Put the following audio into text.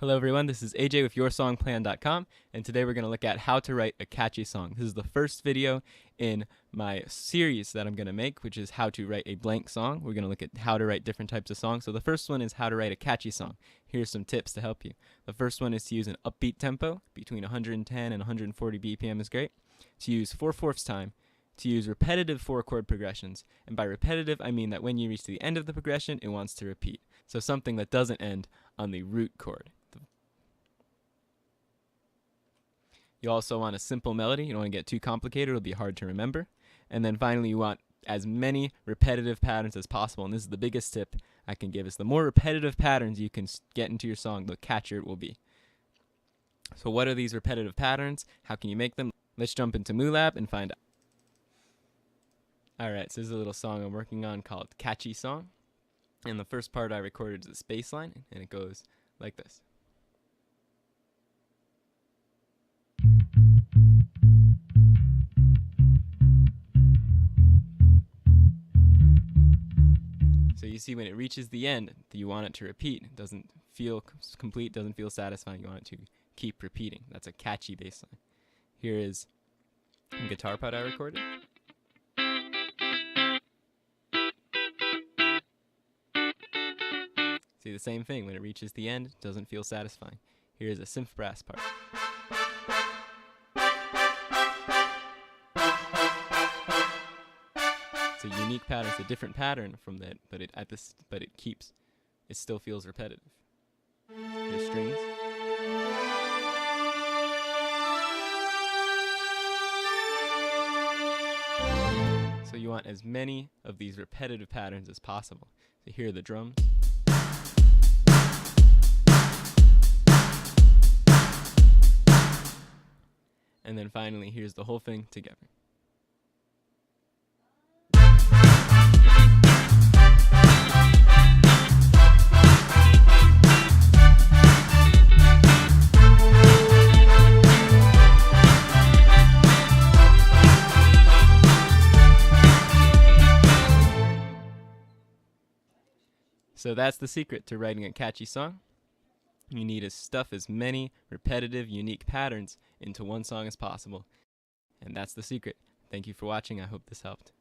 Hello everyone, this is AJ with YourSongPlan.com, and today we're going to look at how to write a catchy song. This is the first video in my series that I'm going to make, which is how to write a blank song. We're going to look at how to write different types of songs. So the first one is how to write a catchy song. Here's some tips to help you. The first one is to use an upbeat tempo. Between 110 and 140 BPM is great. To use 4/4 time. To use repetitive 4-chord progressions. And by repetitive, I mean that when you reach the end of the progression, it wants to repeat. So something that doesn't end on the root chord. You also want a simple melody. You don't want to get too complicated. It'll be hard to remember. And then finally, you want as many repetitive patterns as possible. And this is the biggest tip I can give, is the more repetitive patterns you can get into your song, the catchier it will be. So what are these repetitive patterns? How can you make them? Let's jump into MooLab and find out. Alright, so this is a little song I'm working on called Catchy Song. And the first part I recorded is the space line, and it goes like this. So you see when it reaches the end, you want it to repeat. It doesn't feel complete, doesn't feel satisfying. You want it to keep repeating. That's a catchy bass line. Here is a guitar part I recorded. See the same thing, when it reaches the end, it doesn't feel satisfying. Here is a synth brass part. It's a unique pattern, it's a different pattern from that, but it still feels repetitive. Here's strings. So you want as many of these repetitive patterns as possible. So here are the drums. And then finally, here's the whole thing together. So that's the secret to writing a catchy song. You need to stuff as many repetitive, unique patterns into one song as possible. And that's the secret. Thank you for watching. I hope this helped.